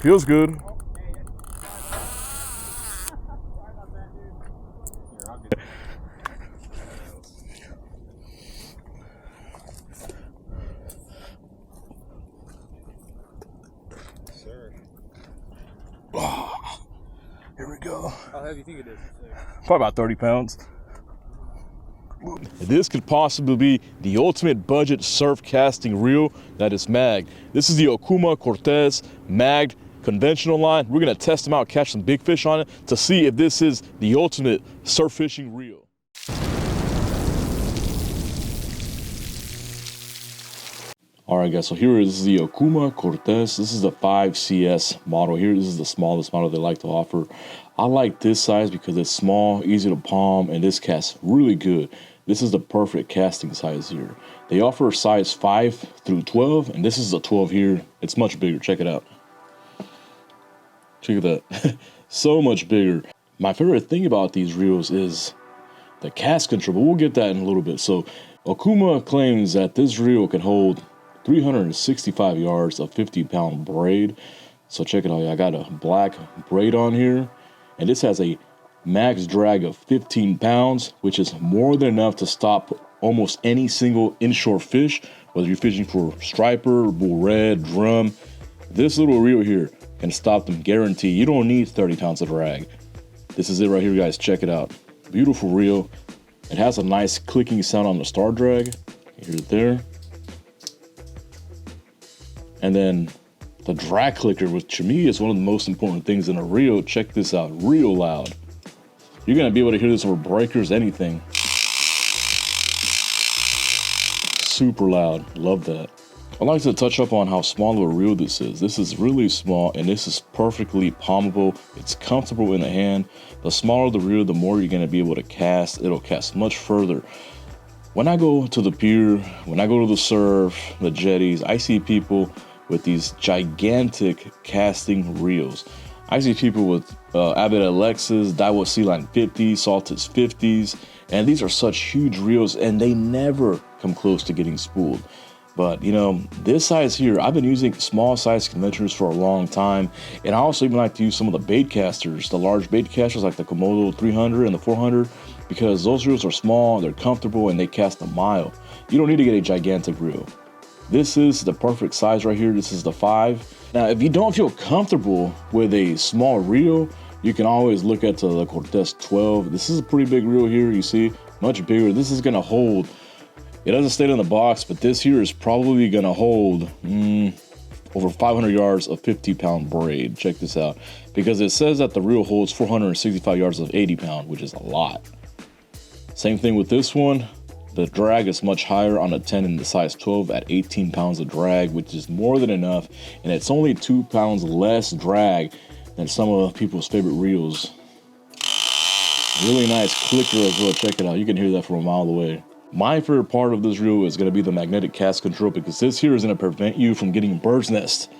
feels good. Here we go. How heavy do you think it is? Probably about 30 pounds. This could possibly be the ultimate budget surf casting reel that is magged. This is the Okuma Cortez magged conventional line. We're gonna test them out, catch some big fish on it to see if this is the ultimate surf fishing reel. All right, guys, so here is the Okuma Cortez. This is the 5CS model here. This is the smallest model they like to offer. I like this size because it's small, easy to palm, and this casts really good. This is the perfect casting size here. They offer size 5 through 12, and this is the 12 here. It's much bigger. Check it out. Check at that. So much bigger. My favorite thing about these reels is the cast control, but we'll get that in a little bit. So Okuma claims that this reel can hold 365 yards of 50-pound braid. So check it out. I got a black braid on here, and this has a max drag of 15 pounds, which is more than enough to stop almost any single inshore fish, whether you're fishing for striper, bull red, drum. This little reel here can stop them, guarantee. You don't need 30 pounds of drag. This is it right here, guys. Check it out. Beautiful reel. It has a nice clicking sound on the star drag. Hear it there. And then the drag clicker, which to me is one of the most important things in a reel. Check this out, real loud. You're gonna be able to hear this over breakers, anything. Super loud, love that. I'd like to touch up on how small of a reel this is. This is really small, and this is perfectly palmable. It's comfortable in the hand. The smaller the reel, the more you're gonna be able to cast. It'll cast much further. When I go to the pier, when I go to the surf, the jetties, I see people with these gigantic casting reels. I see people with Avid Alexas, Daiwa Sea-Line 50s, Saltus 50s, and these are such huge reels, and they never come close to getting spooled. But you know, this size here, I've been using small size conventionals for a long time, and I also even like to use some of the bait casters, the large bait casters like the Komodo 300 and the 400, because those reels are small, they're comfortable, and they cast a mile. You don't need to get a gigantic reel. This is the perfect size right here. This is the 5. Now, if you don't feel comfortable with a small reel, you can always look at the Cortez 12. This is a pretty big reel here, you see, much bigger. This is gonna hold, it doesn't state in the box, but this here is probably gonna hold over 500 yards of 50-pound braid. Check this out, because it says that the reel holds 465 yards of 80-pound, which is a lot. Same thing with this one. The drag is much higher on a 10 in the size 12 at 18 pounds of drag, which is more than enough, and it's only 2 pounds less drag than some of people's favorite reels. Really nice clicker as well. Check it out. You can hear that from a mile away. My favorite part of this reel is going to be the magnetic cast control, because this here is going to prevent you from getting bird's nest.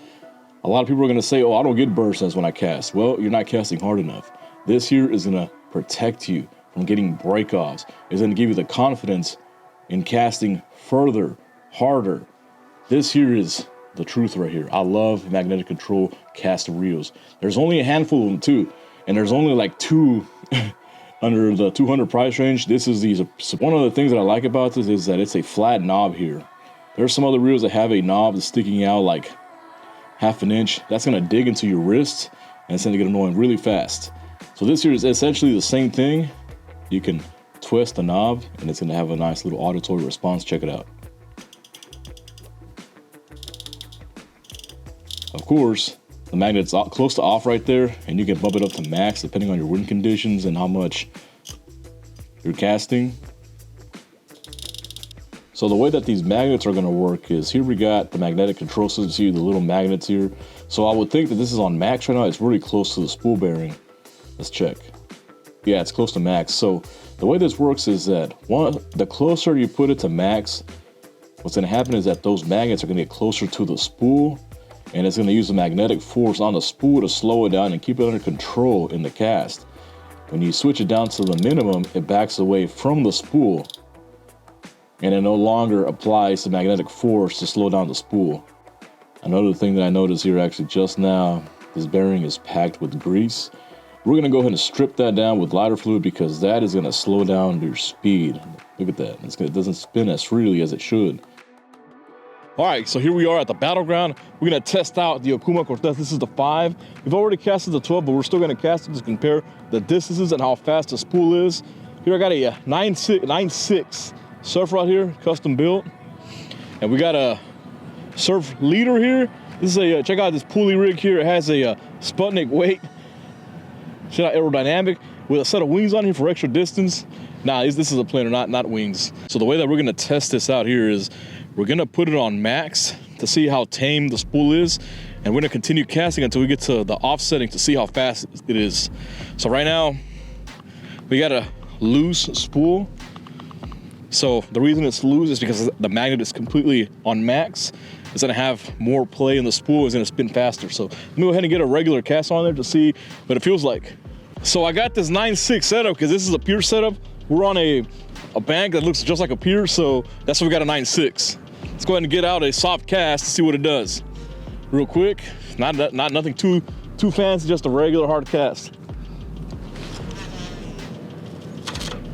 A lot of people are going to say, oh, I don't get bird's nest when I cast. Well, you're not casting hard enough. This here is going to protect you from getting break-offs. It's going to give you the confidence in casting further, harder. This here is the truth right here. I love magnetic control cast reels. There's only a handful of them too, and there's only like 2 under the 200 price range. This is these. One of the things that I like about this is that it's a flat knob here. There's some other reels that have a knob that's sticking out like ½ an inch. That's gonna dig into your wrist, and it's gonna get annoying really fast. So this here is essentially the same thing. You can twist the knob, and it's gonna have a nice little auditory response. Check it out. Of course, the magnet's close to off right there, and you can bump it up to max depending on your wind conditions and how much you're casting. So the way that these magnets are gonna work is, here we got the magnetic control system. See the little magnets here. So I would think that this is on max right now. It's really close to the spool bearing. Let's check. Yeah, it's close to max. So the way this works is that the closer you put it to max, what's gonna happen is that those magnets are gonna get closer to the spool, and it's gonna use the magnetic force on the spool to slow it down and keep it under control in the cast. When you switch it down to the minimum, it backs away from the spool, and it no longer applies the magnetic force to slow down the spool. Another thing that I noticed here actually just now, this bearing is packed with grease. We're gonna go ahead and strip that down with lighter fluid because that is gonna slow down your speed. Look at that, it doesn't spin as freely as it should. All right, so here we are at the battleground. We're gonna test out the Okuma Cortez. This is the 5. We've already casted the 12, but we're still gonna cast it to compare the distances and how fast the spool is. Here I got a 9.6 surf rod here, custom built. And we got a surf leader here. This is a, check out this pulley rig here. It has a Sputnik weight. Check out aerodynamic with a set of wings on here for extra distance. Nah, this is a planer, not wings. So the way that we're gonna test this out here is we're gonna put it on max to see how tame the spool is. And we're gonna continue casting until we get to the offsetting to see how fast it is. So right now, we got a loose spool. So the reason it's loose is because the magnet is completely on max. It's gonna have more play in the spool, it's gonna spin faster. So let me go ahead and get a regular cast on there to see what it feels like. So I got this 9.6 setup because this is a pier setup. We're on a bank that looks just like a pier, so that's why we got a 9.6. Let's go ahead and get out a soft cast to see what it does. Real quick, not nothing too fancy, just a regular hard cast.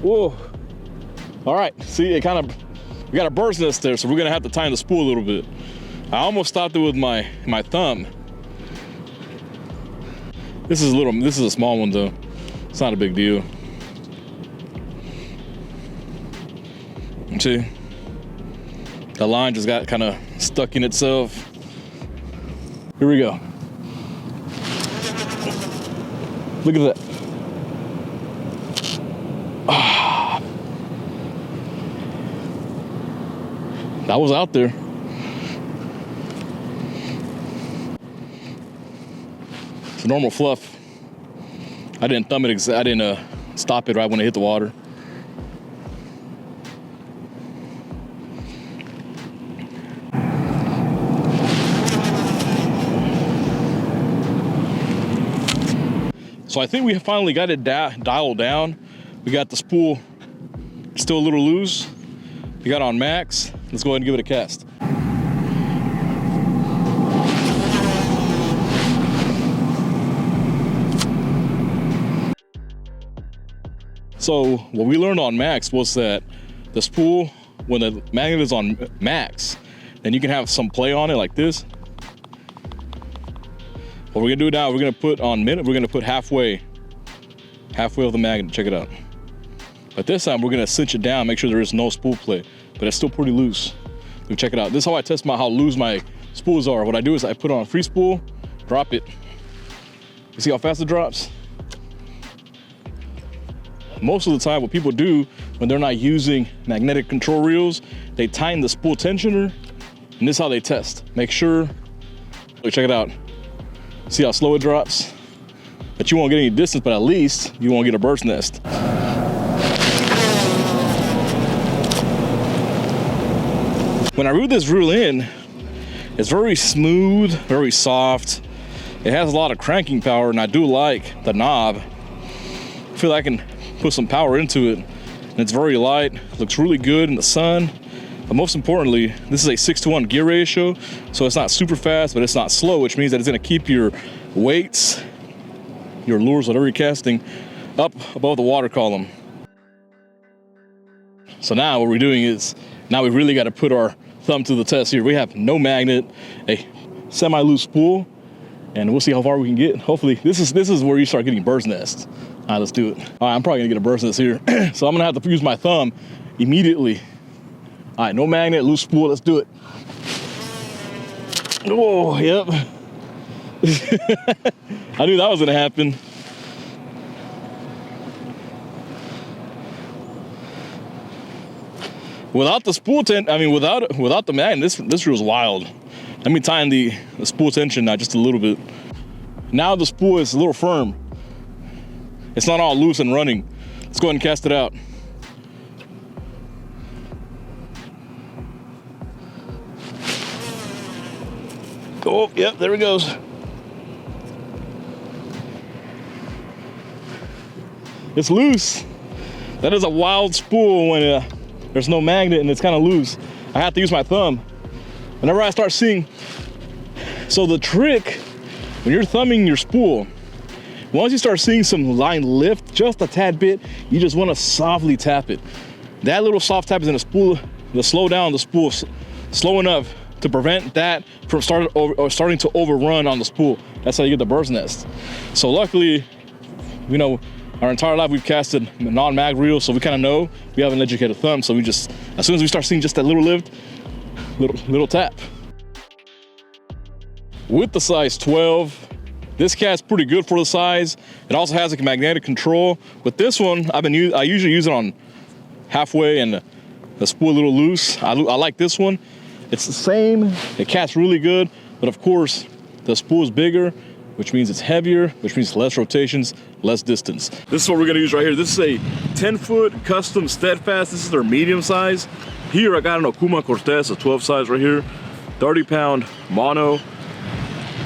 Whoa. All right, see, we got a bird's nest there, so we're gonna have to tighten the spool a little bit. I almost stopped it with my thumb. This is a small one though. It's not a big deal. See, the line just got kind of stuck in itself. Here we go. Look at that. That was out there. It's a normal fluff. I didn't thumb it, I didn't stop it right when it hit the water. So I think we finally got it dialed down. We got the spool still a little loose. We got on max. Let's go ahead and give it a cast. So what we learned on max was that the spool, when the magnet is on max, then you can have some play on it like this. What we're gonna do now, we're gonna put on minute, we're gonna put halfway of the magnet, check it out. But this time we're gonna cinch it down, make sure there is no spool play, but it's still pretty loose. Check it out. This is how I test how loose my spools are. What I do is I put on a free spool, drop it. You see how fast it drops? Most of the time, what people do when they're not using magnetic control reels, they tighten the spool tensioner, and this is how they test. Make sure, look, check it out. See how slow it drops? But you won't get any distance, but at least you won't get a bird's nest. When I reel this reel in, it's very smooth, very soft. It has a lot of cranking power, and I do like the knob. I feel like I can put some power into it, and it's very light, looks really good in the sun. But most importantly, this is a 6:1 gear ratio, so it's not super fast, but it's not slow, which means that it's gonna keep your weights, your lures, whatever you're casting, up above the water column. So now what we're doing is, now we really gotta put our thumb to the test here. We have no magnet, a semi-loose spool, and we'll see how far we can get. Hopefully, this is where you start getting bird's nests. All right, let's do it. All right, I'm probably gonna get a bird's nest here. So I'm gonna have to use my thumb immediately. All right, no magnet, loose spool, let's do it. Oh, yep. I knew that was gonna happen. Without the spool without the magnet, this reel's wild. Let me tighten the spool tension now just a little bit. Now the spool is a little firm. It's not all loose and running. Let's go ahead and cast it out. Oh, yep, there it goes. It's loose. That is a wild spool when there's no magnet and it's kind of loose. I have to use my thumb. Whenever I start seeing, so the trick when you're thumbing your spool, once you start seeing some line lift just a tad bit, you just want to softly tap it. That little soft tap is gonna spool, to slow down the spool slow enough to prevent that from starting to overrun on the spool. That's how you get the bird's nest. So luckily, you know, our entire life we've casted non-mag reels, so we kind of know we have an educated thumb. So we just, as soon as we start seeing just that little lift, little tap. With the size 12, this cast pretty good for the size. It also has like a magnetic control. With this one, I usually use it on halfway and the spool a little loose. I like this one. It's the same, it casts really good, but of course, the spool is bigger, which means it's heavier, which means less rotations, less distance. This is what we're gonna use right here. This is a 10-foot custom steadfast. This is their medium size. Here I got an Okuma Cortez, a 12 size right here, 30-pound mono,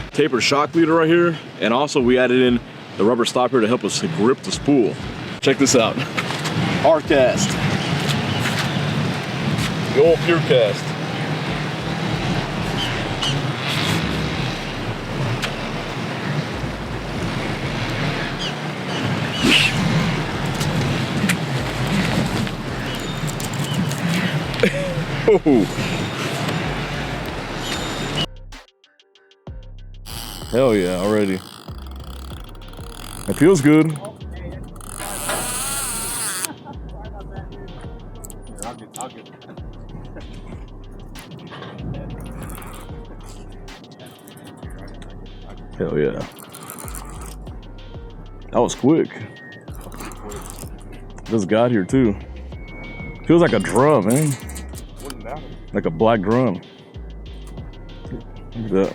tapered shock leader right here, and also we added in the rubber stopper to help us grip the spool. Check this out. Our cast. The old pure cast. Oh. Hell yeah, already. It feels good. Hell yeah. That was quick. Just got here too. Feels like a drum, man. Like a black drum. Look at that.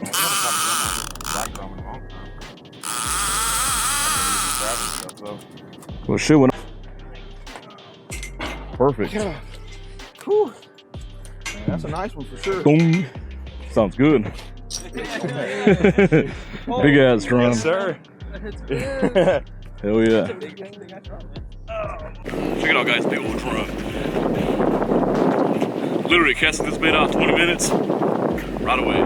Well, shit went. Perfect. Yeah. Whew. Man, that's a nice one for sure. Boom. Sounds good. Big ass drum. Yes, sir. Hell yeah. Check it out, guys. Big old drum. Literally casting this bait out 20 minutes. Right away.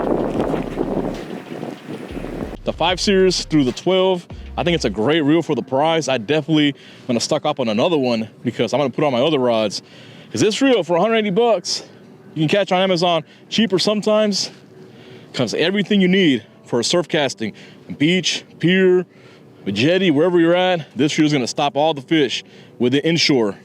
The 5 series through the 12. I think it's a great reel for the price. I definitely gonna stock up on another one because I'm gonna put on my other rods. Because this reel for 180 bucks, you can catch on Amazon cheaper sometimes. Comes everything you need for surf casting, beach, pier, jetty, wherever you're at. This reel is gonna stop all the fish with the inshore.